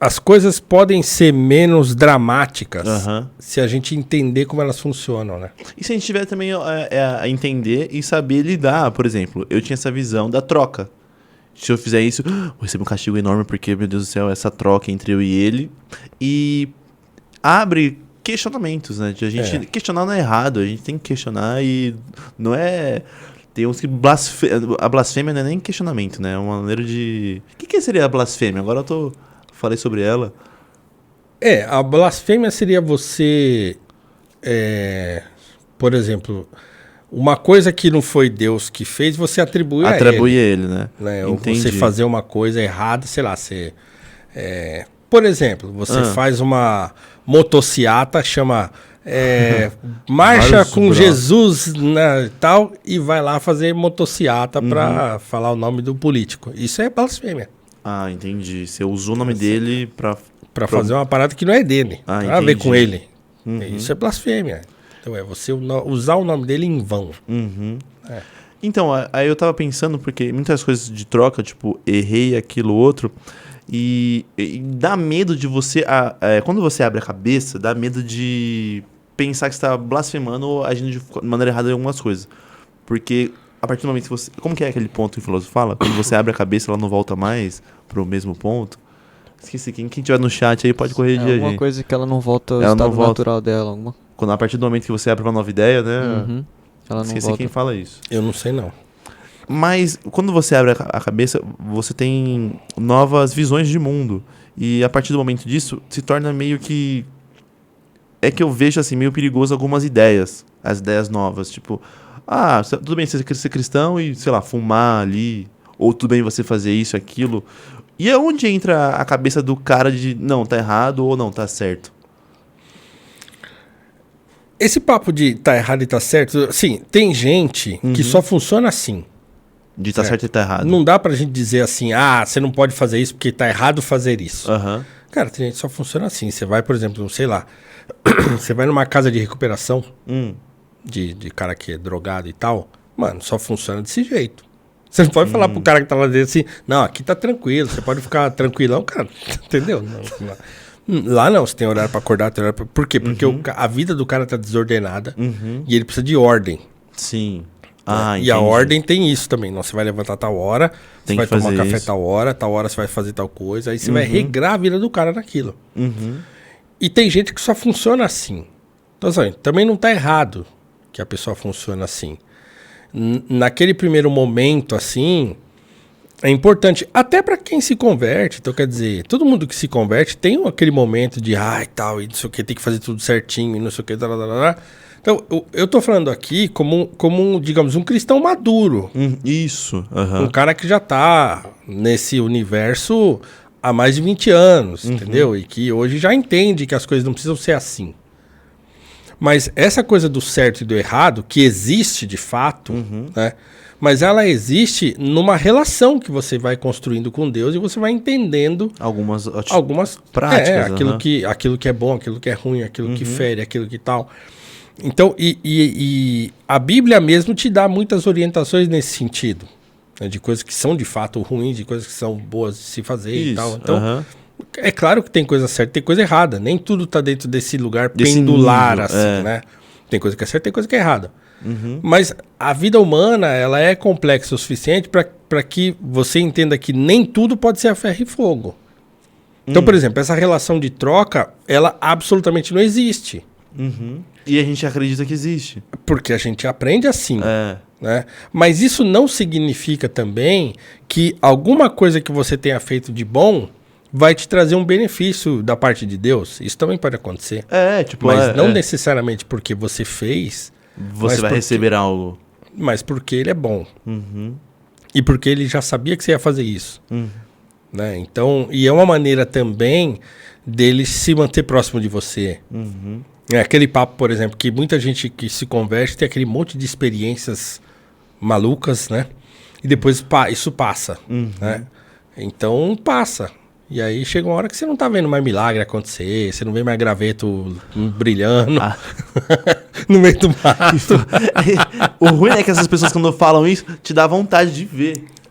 as coisas podem ser menos dramáticas se a gente entender como elas funcionam, né? E se a gente tiver também a entender e saber lidar, por exemplo, eu tinha essa visão da troca. Se eu fizer isso, vou receber um castigo enorme porque, meu Deus do céu, essa troca entre eu e ele. E abre questionamentos, né? De a gente questionar não é errado, a gente tem que questionar e não é... Tem uns que a blasfêmia não é nem questionamento, né? É uma maneira de... O que seria a blasfêmia? Agora falei sobre ela. A blasfêmia seria você, por exemplo, uma coisa que não foi Deus que fez, você atribui a ele, né? Ou você fazer uma coisa errada, sei lá, por exemplo, você faz uma motociata, chama Marcha com Jesus, né, tal, e vai lá fazer motociata pra falar o nome do político. Isso é blasfêmia. Ah, entendi. Você usou o nome dele pra fazer uma parada que não é dele. Não tem a ver com ele. Isso é blasfêmia. Então é você usar o nome dele em vão. Então, aí eu tava pensando, porque muitas coisas de troca, tipo, errei aquilo outro, e dá medo de você... quando você abre a cabeça, dá medo de pensar que você tá blasfemando ou agindo de maneira errada em algumas coisas. Porque... A partir do momento que você... Como que é aquele ponto que o filósofo fala? Quando você abre a cabeça, ela não volta mais pro mesmo ponto. Esqueci. Quem tiver no chat aí pode corrigir a gente. Alguma coisa que ela não volta ao estado natural dela. Quando a partir do momento que você abre uma nova ideia, né? Ela não Esqueci volta. quem fala isso. Eu não sei, não. Mas quando você abre a cabeça, você tem novas visões de mundo. E a partir do momento disso, se torna meio que... É que eu vejo, assim, meio perigoso algumas ideias. As ideias novas, tipo... tudo bem você ser cristão e, sei lá, fumar ali, ou tudo bem você fazer isso, aquilo. E é onde entra a cabeça do cara de não, tá errado ou não, tá certo? Esse papo de tá errado e tá certo, sim, tem gente que só funciona assim. De tá certo e tá errado. Não dá pra gente dizer assim, você não pode fazer isso porque tá errado fazer isso. Cara, tem gente que só funciona assim. Você vai, por exemplo, sei lá, você vai numa casa de recuperação... De cara que é drogado e tal, mano, só funciona desse jeito. Você não pode falar pro cara que tá lá dentro assim, não, aqui tá tranquilo, você pode ficar tranquilão, cara, entendeu? Lá não, você tem horário pra acordar, tem horário pra... Por quê? Porque a vida do cara tá desordenada e ele precisa de ordem. Sim. E a ordem tem isso também, não, você vai levantar tal hora, você vai tomar café tal hora você vai fazer tal coisa, aí você vai regrar a vida do cara naquilo. E tem gente que só funciona assim. Então, assim, também não tá errado que a pessoa funciona assim. Naquele primeiro momento, assim, é importante, até para quem se converte. Então, quer dizer, todo mundo que se converte tem aquele momento de, e tal, e não sei o que, tem que fazer tudo certinho, e não sei o que, Então, eu tô falando aqui como digamos, um cristão maduro. Isso. Um cara que já tá nesse universo há mais de 20 anos, entendeu? E que hoje já entende que as coisas não precisam ser assim. Mas essa coisa do certo e do errado, que existe de fato, né? Mas ela existe numa relação que você vai construindo com Deus e você vai entendendo algumas práticas. Aquilo que é bom, aquilo que é ruim, aquilo que fere, aquilo que tal. Então, e a Bíblia mesmo te dá muitas orientações nesse sentido, né? De coisas que são de fato ruins, de coisas que são boas de se fazer e tal. Então... É claro que tem coisa certa e tem coisa errada. Nem tudo tá dentro desse lugar pendular, nível, assim, né? Tem coisa que é certa e tem coisa que é errada. Mas a vida humana, ela é complexa o suficiente para que você entenda que nem tudo pode ser a ferro e fogo. Então, por exemplo, essa relação de troca, ela absolutamente não existe. E a gente acredita que existe. Porque a gente aprende assim. Né? Mas isso não significa também que alguma coisa que você tenha feito de bom... vai te trazer um benefício da parte de Deus. Isso também pode acontecer. Mas não necessariamente porque você fez... Você vai receber algo. Mas porque ele é bom. E porque ele já sabia que você ia fazer isso. Né? Então, e é uma maneira também dele se manter próximo de você. É aquele papo, por exemplo, que muita gente que se converte tem aquele monte de experiências malucas, né? E depois isso passa. Né? Então, passa. E aí chega uma hora que você não tá vendo mais milagre acontecer, você não vê mais graveto brilhando no meio do mato. O ruim é que essas pessoas, quando falam isso, te dá vontade de ver.